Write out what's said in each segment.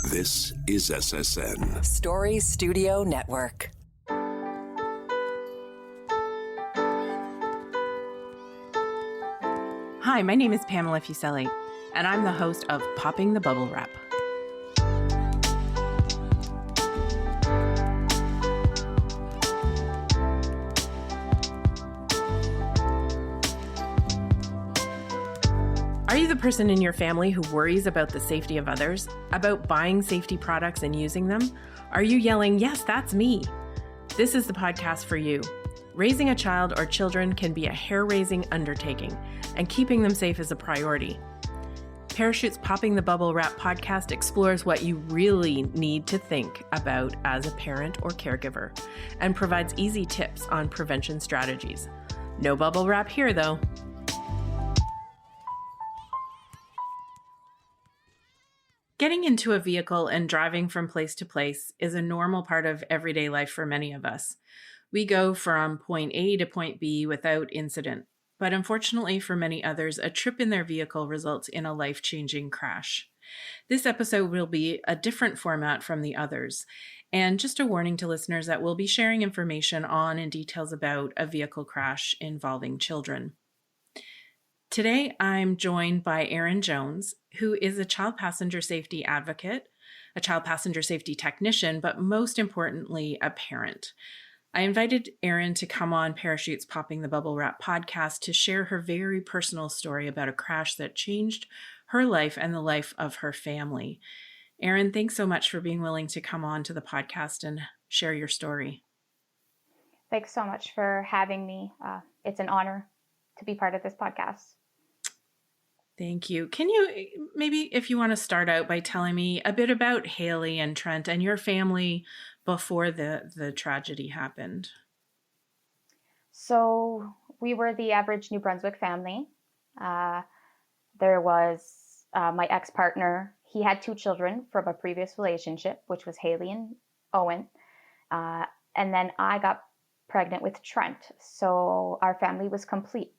This is SSN. Story Studio Network. Hi, my name is Pamela Fuselli, and I'm the host of Popping the Bubble Wrap. Are you the person in your family who worries about the safety of others, about buying safety products and using them? Are you yelling, "Yes, that's me"? This is the podcast for you. Raising a child or children can be a hair-raising undertaking, and keeping them safe is a priority. Parachute's Popping the Bubble Wrap podcast explores what you really need to think about as a parent or caregiver, and provides easy tips on prevention strategies. No bubble wrap here, though. Getting into a vehicle and driving from place to place is a normal part of everyday life for many of us. We go from point A to point B without incident, but unfortunately for many others, a trip in their vehicle results in a life-changing crash. This episode will be a different format from the others, and just a warning to listeners that we'll be sharing information on and details about a vehicle crash involving children. Today, I'm joined by Eran Jones, who is a child passenger safety advocate, a child passenger safety technician, but most importantly, a parent. I invited Eran to come on Parachute's Popping the Bubble Wrap podcast to share her very personal story about a crash that changed her life and the life of her family. Eran, thanks so much for being willing to come on to the podcast and share your story. Thanks so much for having me. It's an honor to be part of this podcast. Thank you. Can you maybe, if you want to start out by telling me a bit about Haley and Trent and your family before the tragedy happened? So we were the average New Brunswick family. There was my ex-partner. He had 2 children from a previous relationship, which was Haley and Owen. And then I got pregnant with Trent. So our family was complete.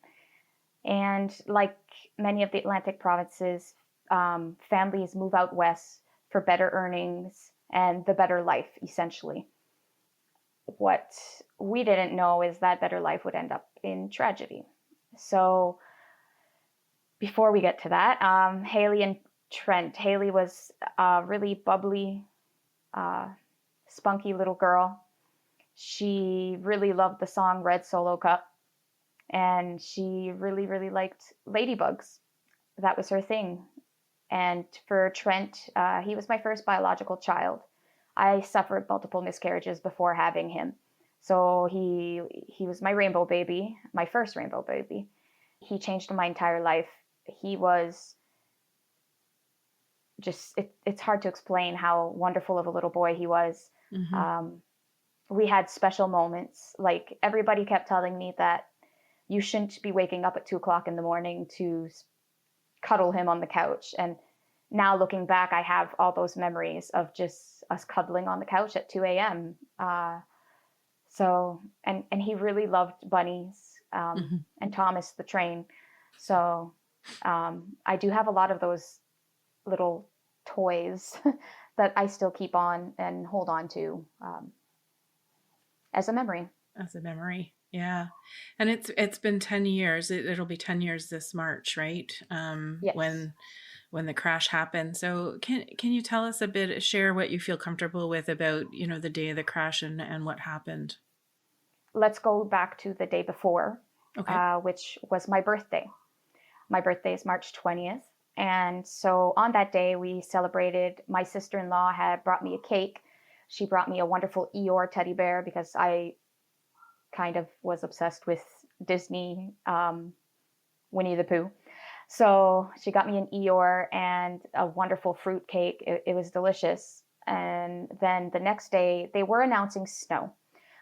And like many of the Atlantic provinces, families move out west for better earnings and the better life, essentially. What we didn't know is that better life would end up in tragedy. So before we get to that, Haley and Trent. Haley was a really bubbly, spunky little girl. She really loved the song Red Solo Cup. And she really, really liked ladybugs. That was her thing. And for Trent, he was my first biological child. I suffered multiple miscarriages before having him. So he was my rainbow baby, my first rainbow baby. He changed my entire life. He was just, it's hard to explain how wonderful of a little boy he was. Mm-hmm. We had special moments. Like everybody kept telling me that you shouldn't be waking up at 2:00 in the morning to cuddle him on the couch. And now looking back, I have all those memories of just us cuddling on the couch at 2 a.m. And he really loved bunnies and Thomas the train. So I do have a lot of those little toys that I still keep on and hold on to as a memory. As a memory. Yeah. And it's been 10 years. It'll be 10 years this March, right? Yes. When the crash happened. So can you tell us a bit, share what you feel comfortable with about, the day of the crash and what happened? Let's go back to the day before, okay. Which was my birthday. My birthday is March 20th. And so on that day, we celebrated. My sister-in-law had brought me a cake. She brought me a wonderful Eeyore teddy bear because I kind of was obsessed with Disney, Winnie the Pooh. So she got me an Eeyore and a wonderful fruit cake. It was delicious. And then the next day they were announcing snow.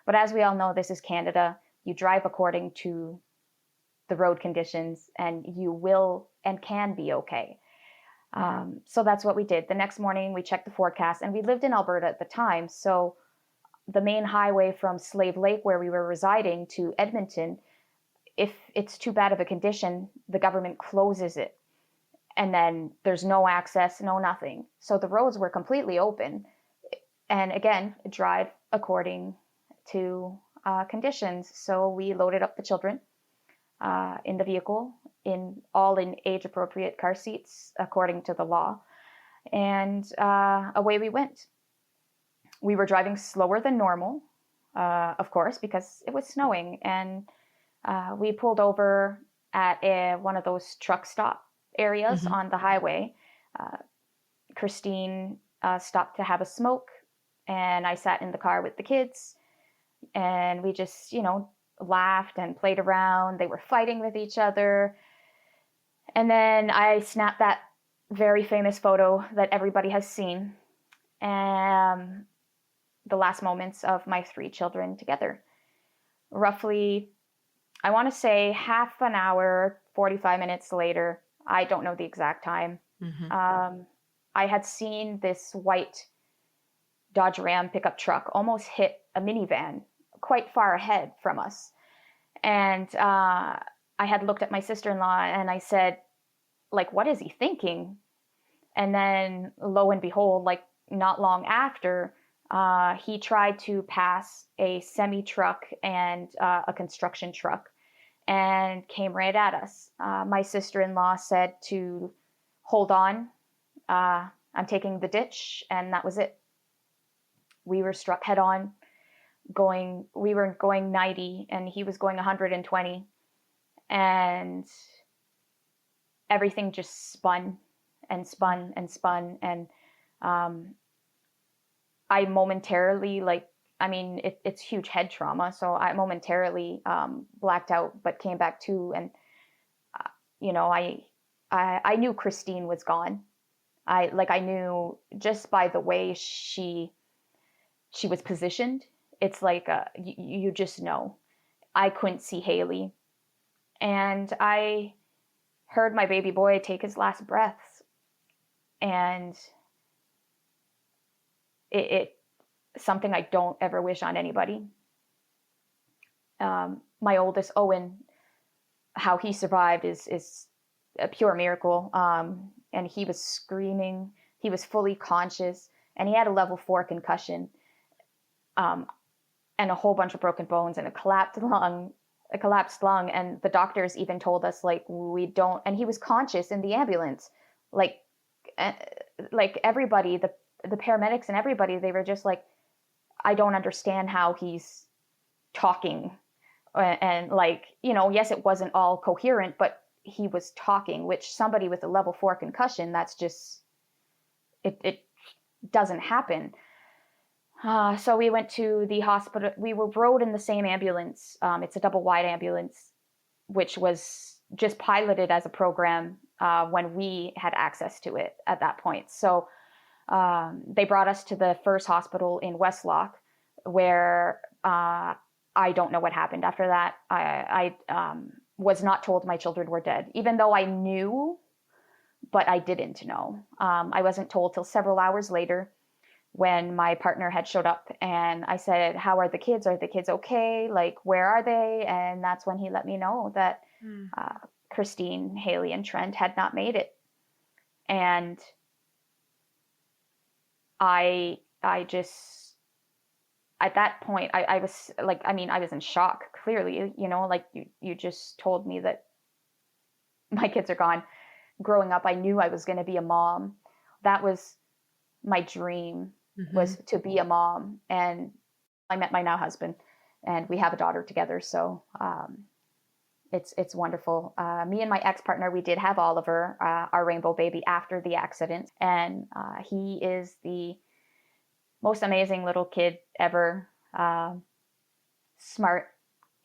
But as we all know, this is Canada. You drive according to the road conditions and you will and can be okay. So that's what we did. The next morning we checked the forecast, and we lived in Alberta at the time. So the main highway from Slave Lake, where we were residing, to Edmonton, if it's too bad of a condition, the government closes it. And then there's no access, no nothing. So the roads were completely open. And again, drive according to conditions. So we loaded up the children in the vehicle, in age-appropriate car seats according to the law. And away we went. We were driving slower than normal, of course, because it was snowing. And we pulled over at one of those truck stop areas on the highway. Christine stopped to have a smoke, and I sat in the car with the kids, and we just, laughed and played around. They were fighting with each other. And then I snapped that very famous photo that everybody has seen, the last moments of my 3 children together. Roughly, I want to say half an hour, 45 minutes later, I don't know the exact time, I had seen this white Dodge Ram pickup truck almost hit a minivan quite far ahead from us. And I had looked at my sister-in-law and I said, like, what is he thinking? And then lo and behold, like not long after, he tried to pass a semi-truck and a construction truck and came right at us. My sister-in-law said to hold on, I'm taking the ditch, and that was it. We were struck head on. We were going 90 and he was going 120, and everything just spun and spun and spun. And I momentarily, it's huge head trauma. So I momentarily blacked out, but came back to, and I knew Christine was gone. I knew just by the way she was positioned. It's like you just know. I couldn't see Haley, and I heard my baby boy take his last breaths, and it something I don't ever wish on anybody. My oldest, Owen, how he survived is a pure miracle. And he was screaming. He was fully conscious, and he had a level 4 concussion, and a whole bunch of broken bones and a collapsed lung. And the doctors even told us, like, we don't. And he was conscious in the ambulance, like everybody, the paramedics and everybody. They were just like, I don't understand how he's talking, and yes, it wasn't all coherent, but he was talking, which somebody with a level 4 concussion, that's just, it doesn't happen. So we went to the hospital. We were rode in the same ambulance. It's a double wide ambulance, which was just piloted as a program when we had access to it at that point. So they brought us to the first hospital in Westlock, where I don't know what happened after that. I was not told my children were dead, even though I knew, but I didn't know. I wasn't told till several hours later, when my partner had showed up, and I said, how are the kids? Are the kids okay? Like, where are they? And that's when he let me know that Christine, Haley, and Trent had not made it. And I just, at that point, I was like, I was in shock, clearly, like you just told me that my kids are gone. Growing up, I knew I was going to be a mom. That was my dream, was to be a mom. And I met my now husband, and we have a daughter together. So it's wonderful. Me and my ex-partner, we did have Oliver, our rainbow baby, after the accident. And he is the most amazing little kid ever. Smart,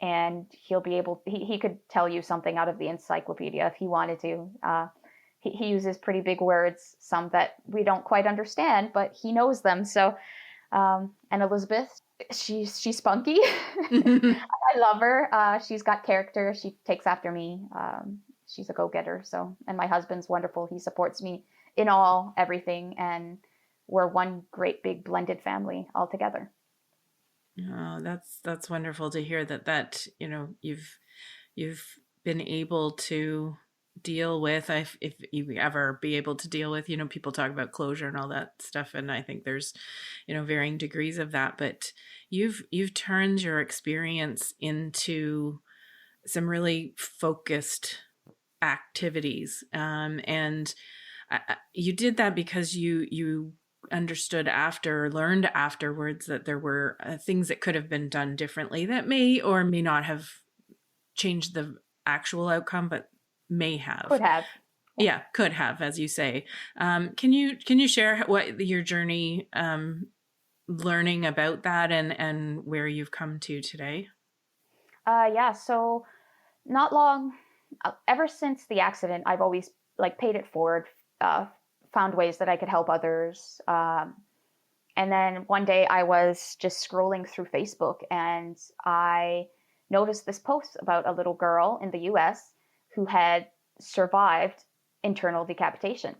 and he'll be able, he could tell you something out of the encyclopedia if he wanted to. He uses pretty big words, some that we don't quite understand, but he knows them. So, and Elizabeth, she's spunky. I love her. She's got character. She takes after me. She's a go-getter. So, and my husband's wonderful. He supports me in everything. And we're one great big blended family all together. Oh, that's wonderful to hear that you've been able to deal with, if you ever be able to deal with, people talk about closure and all that stuff, and I think there's, varying degrees of that, but you've turned your experience into some really focused activities, and you did that because you understood learned afterwards that there were things that could have been done differently that may or may not have changed the actual outcome, but may have. Could have. Yeah, could have, as you say. Can you share what your journey learning about that and where you've come to today? Yeah, so not long, ever since the accident, I've always paid it forward, found ways that I could help others. And then one day I was just scrolling through Facebook and I noticed this post about a little girl in the US who had survived internal decapitation.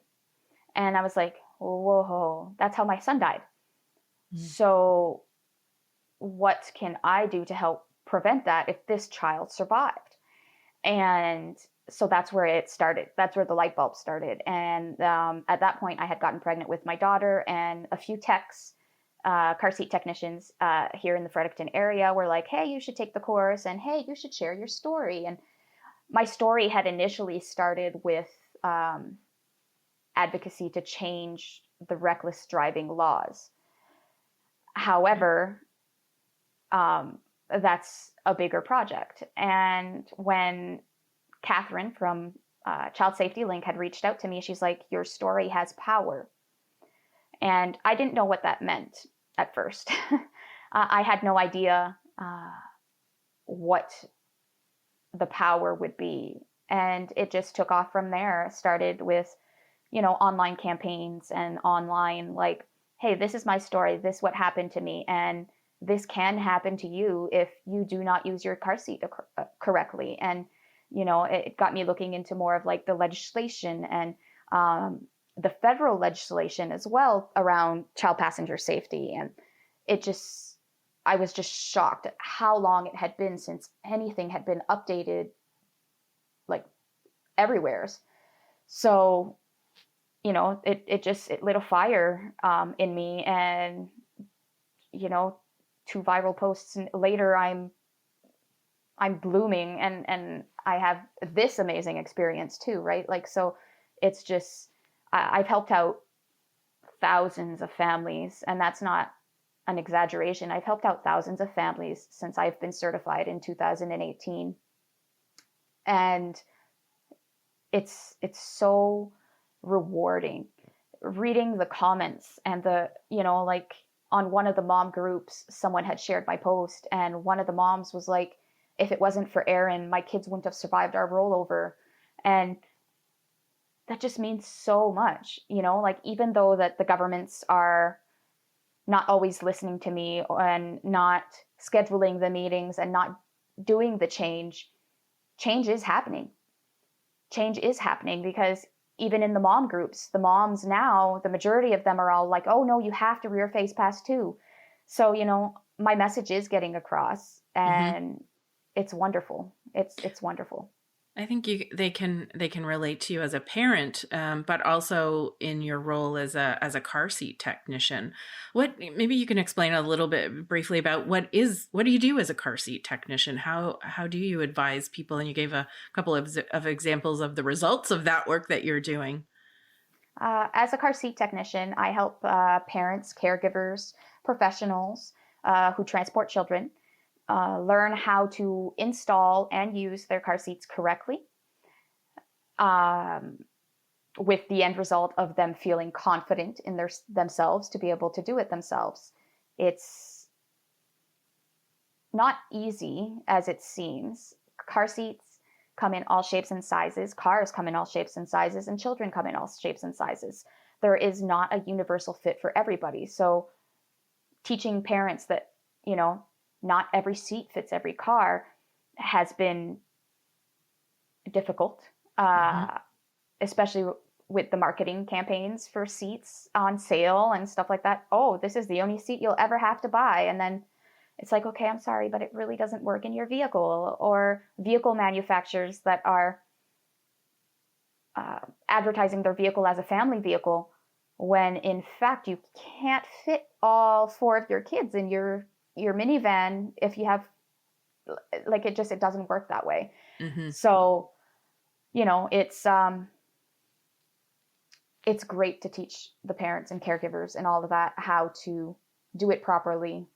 And I was like, whoa, that's how my son died. Mm. So what can I do to help prevent that if this child survived? And so that's where it started. That's where the light bulb started. And at that point, I had gotten pregnant with my daughter, and a few techs, car seat technicians here in the Fredericton area were like, hey, you should take the course, and hey, you should share your story. And my story had initially started with advocacy to change the reckless driving laws. However, that's a bigger project. And when Catherine from Child Safety Link had reached out to me, she's like, your story has power. And I didn't know what that meant at first. I had no idea what the power would be. And it just took off from there. It started with, online campaigns and online, like, hey, this is my story. This is what happened to me. And this can happen to you if you do not use your car seat correctly. And, it got me looking into more of like the legislation and the federal legislation as well around child passenger safety. And I was just shocked at how long it had been since anything had been updated, like everywhere. So, it lit a fire in me, and, 2 viral posts later, I'm blooming and I have this amazing experience too, right? Like, so it's just, I've helped out thousands of families, and that's not an exaggeration. I've helped out thousands of families since I've been certified in 2018. And it's so rewarding reading the comments and like on one of the mom groups, someone had shared my post, and one of the moms was like, if it wasn't for Eran, my kids wouldn't have survived our rollover. And that just means so much, like, even though that the governments are not always listening to me and not scheduling the meetings and not doing the change is happening. Change is happening because even in the mom groups, the moms now, the majority of them are all like, oh no, you have to rear face pass too. So, my message is getting across, and it's wonderful. It's wonderful. I think they can relate to you as a parent, but also in your role as a car seat technician. Maybe you can explain a little bit briefly about what do you do as a car seat technician? How do you advise people? And you gave a couple of examples of the results of that work that you're doing. As a car seat technician, I help parents, caregivers, professionals who transport children learn how to install and use their car seats correctly, with the end result of them feeling confident in themselves to be able to do it themselves. It's not easy as it seems. Car seats come in all shapes and sizes, cars come in all shapes and sizes, and children come in all shapes and sizes. There is not a universal fit for everybody. So teaching parents that, not every seat fits every car has been difficult, especially with the marketing campaigns for seats on sale and stuff like that. Oh, this is the only seat you'll ever have to buy. And then it's like, okay, I'm sorry, but it really doesn't work in your vehicle. Or vehicle manufacturers that are advertising their vehicle as a family vehicle, when in fact you can't fit all 4 of your kids in your minivan if you have, like, it doesn't work that way. Mm-hmm. So, it's great to teach the parents and caregivers and all of that how to do it properly.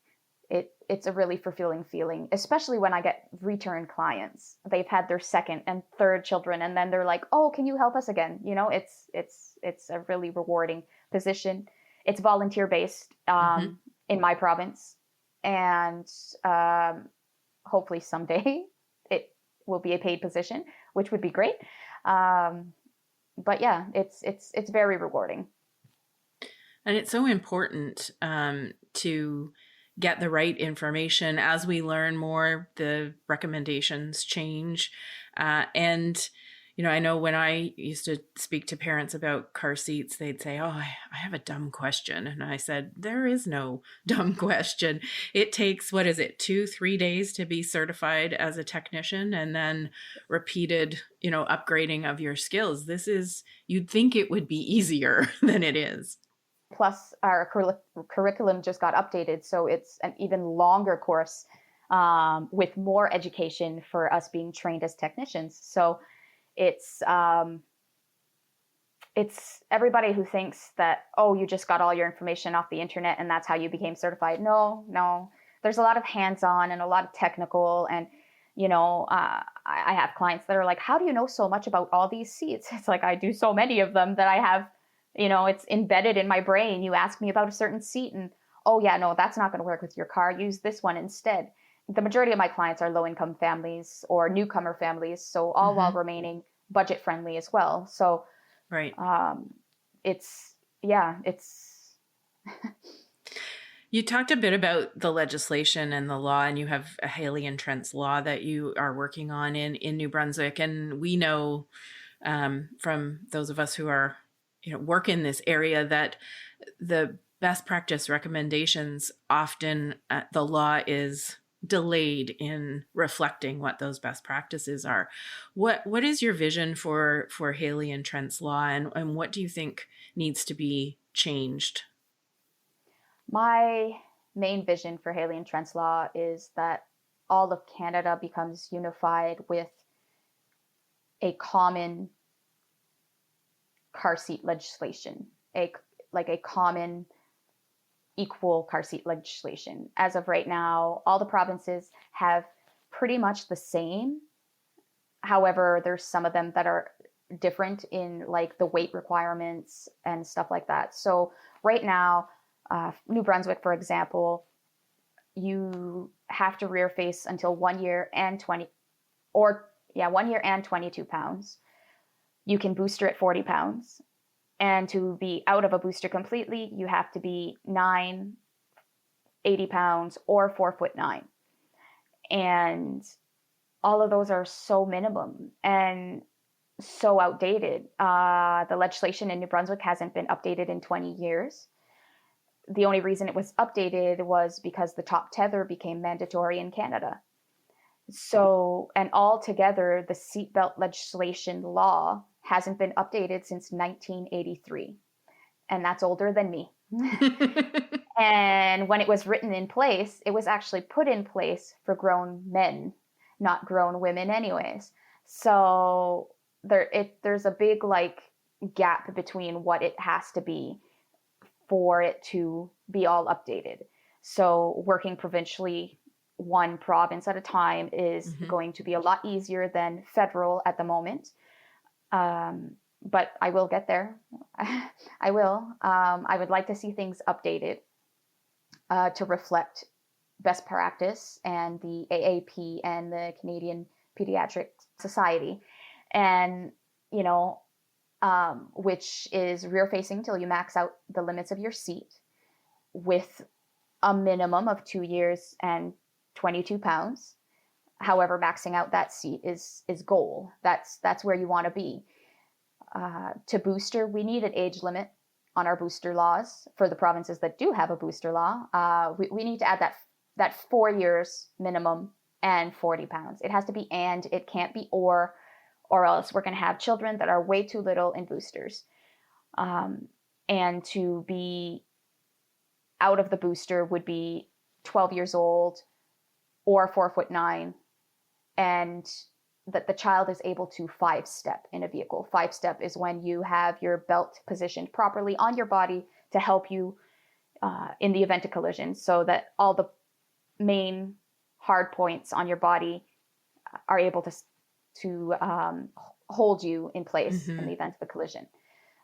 It's a really fulfilling feeling, especially when I get return clients. They've had their second and third children, and then they're like, "Oh, can you help us again?" It's a really rewarding position. It's volunteer based in my province, and hopefully someday it will be a paid position, which would be great. But yeah, it's very rewarding. And it's so important to get the right information. As we learn more, the recommendations change. And, I know when I used to speak to parents about car seats, they'd say, "Oh, I have a dumb question." And I said, there is no dumb question. It takes, 2-3 days to be certified as a technician, and then repeated, upgrading of your skills. You'd think it would be easier than it is. Plus, our curriculum just got updated, so it's an even longer course with more education for us being trained as technicians. So it's everybody who thinks that, oh, you just got all your information off the internet and that's how you became certified. No. There's a lot of hands-on and a lot of technical, and I have clients that are like, "How do you know so much about all these seats?" It's like, I do so many of them that I have. It's embedded in my brain. You ask me about a certain seat and, "Oh yeah, no, that's not going to work with your car. Use this one instead." The majority of my clients are low-income families or newcomer families, so all while remaining budget-friendly as well. So, right. It's. You talked a bit about the legislation and the law, and you have a Haley and Trent's law that you are working on in New Brunswick. And we know from those of us who are work in this area that the best practice recommendations, often the law is delayed in reflecting what those best practices are. What is your vision for Haley and Trent's law, and what do you think needs to be changed? My main vision for Haley and Trent's law is that all of Canada becomes unified with a common car seat legislation, a common equal car seat legislation. As of right now, all the provinces have pretty much the same. However, there's some of them that are different in like the weight requirements and stuff like that. So right now, New Brunswick, for example, you have to rear face until 1 year and 22 pounds. You can booster at 40 pounds. And to be out of a booster completely, you have to be 80 pounds, or 4'9". And all of those are so minimum and so outdated. The legislation in New Brunswick hasn't been updated in 20 years. The only reason it was updated was because the top tether became mandatory in Canada. So, and altogether, the seatbelt legislation law hasn't been updated since 1983. And that's older than me. And when it was written in place, it was actually put in place for grown men, not grown women anyways. So there's a big gap between what it has to be for it to be all updated. So working provincially, one province at a time is going to be a lot easier than federal at the moment. But I will get there. I will. I would like to see things updated to reflect best practice and the AAP and the Canadian Pediatric Society. And, which is rear facing till you max out the limits of your seat with a minimum of 2 years and 22 pounds. However, maxing out that seat is goal. That's where you want to be. To booster, we need an age limit on our booster laws for the provinces that do have a booster law. We need to add that 4 years minimum and 40 pounds. It has to be and, it can't be or or else we're going to have children that are way too little in boosters. And to be out of the booster would be 12 years old or 4'9", and that the child is able to 5-step in a vehicle. 5-step is when you have your belt positioned properly on your body to help you in the event of collision, so that all the main hard points on your body are able to hold you in place in the event of a collision.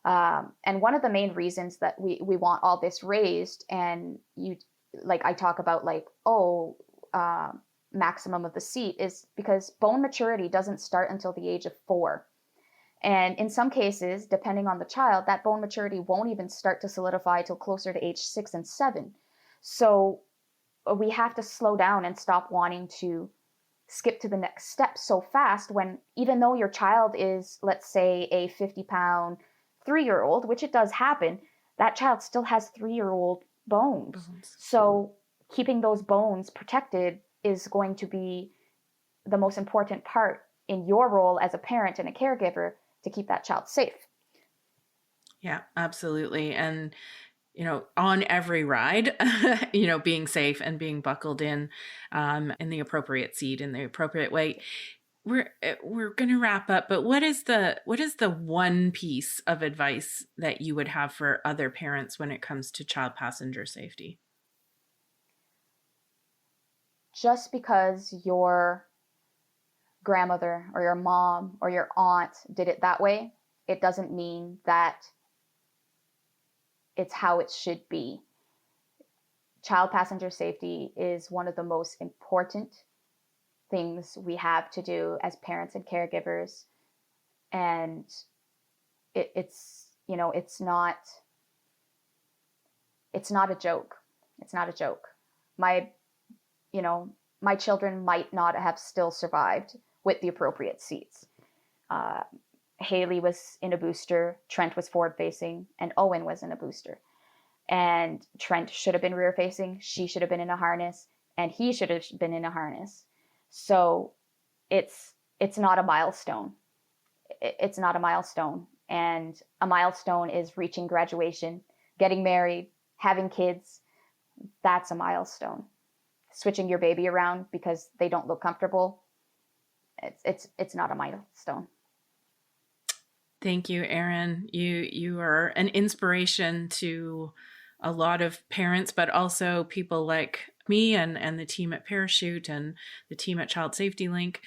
And one of the main reasons that we want all this raised, and I talk about maximum of the seat, is because bone maturity doesn't start until the age of 4. And in some cases, depending on the child, that bone maturity won't even start to solidify till closer to age 6 and 7. So we have to slow down and stop wanting to skip to the next step so fast, when even though your child is, let's say, a 50-pound 3-year-old, which it does happen, that child still has 3-year-old bones. So keeping those bones protected is going to be the most important part in your role as a parent and a caregiver to keep that child safe. Yeah, absolutely. And, on every ride, being safe and being buckled in the appropriate seat, in the appropriate way. We're going to wrap up, but what is the one piece of advice that you would have for other parents when it comes to child passenger safety? Just because your grandmother or your mom or your aunt did it that way, it doesn't mean that it's how it should be. Child passenger safety is one of the most important things we have to do as parents and caregivers. And it's not a joke. It's not a joke. My children might not have still survived with the appropriate seats. Haley was in a booster, Trent was forward facing, and Owen was in a booster. And Trent should have been rear facing, she should have been in a harness, and he should have been in a harness. So it's not a milestone. It's not a milestone. And a milestone is reaching graduation, getting married, having kids. That's a milestone. Switching your baby around because they don't look comfortable, it's not a milestone. Thank you, Eran. You are an inspiration to a lot of parents, but also people like me and the team at Parachute and the team at Child Safety Link.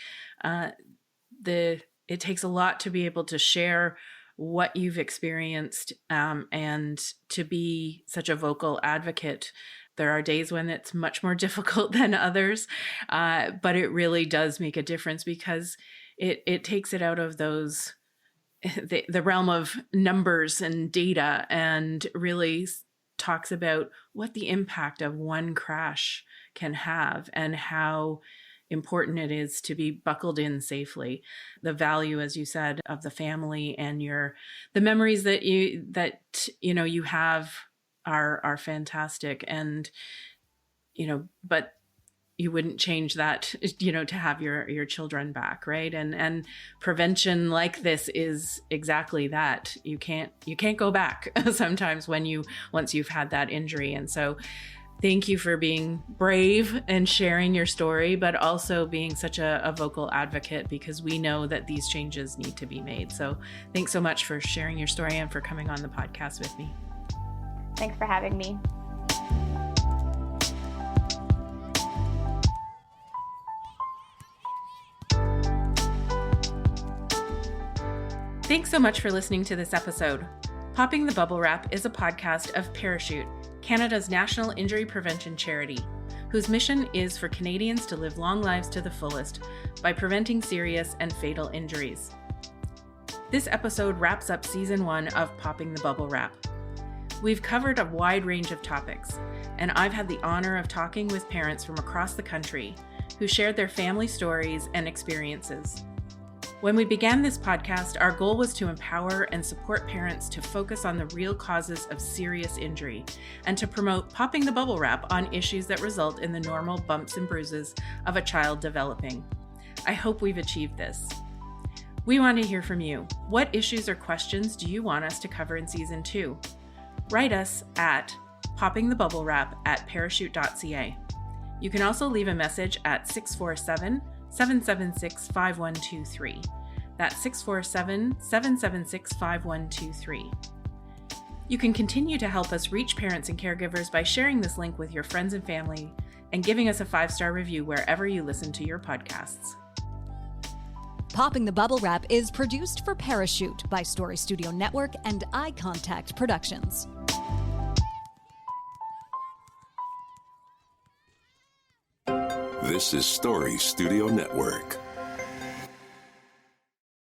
It takes a lot to be able to share what you've experienced and to be such a vocal advocate. There are days when it's much more difficult than others, but it really does make a difference because it takes it out of the realm of numbers and data, and really talks about what the impact of one crash can have and how important it is to be buckled in safely. The value, as you said, of the family and the memories that you have are fantastic. And, but you wouldn't change that, to have your children back. Right. And prevention like this is exactly that. You can't go back sometimes once you've had that injury. And so thank you for being brave and sharing your story, but also being such a vocal advocate, because we know that these changes need to be made. So thanks so much for sharing your story and for coming on the podcast with me. Thanks for having me. Thanks so much for listening to this episode. Popping the Bubble Wrap is a podcast of Parachute, Canada's national injury prevention charity, whose mission is for Canadians to live long lives to the fullest by preventing serious and fatal injuries. This episode wraps up Season 1 of Popping the Bubble Wrap. We've covered a wide range of topics, and I've had the honor of talking with parents from across the country who shared their family stories and experiences. When we began this podcast, our goal was to empower and support parents to focus on the real causes of serious injury and to promote popping the bubble wrap on issues that result in the normal bumps and bruises of a child developing. I hope we've achieved this. We want to hear from you. What issues or questions do you want us to cover in Season 2? Write us at poppingthebubblerap@parachute.ca. You can also leave a message at 647-776-5123. That's 647-776-5123. You can continue to help us reach parents and caregivers by sharing this link with your friends and family and giving us a 5-star review wherever you listen to your podcasts. Popping the Bubble Wrap is produced for Parachute by Story Studio Network and Eye Contact Productions. This is Story Studio Network.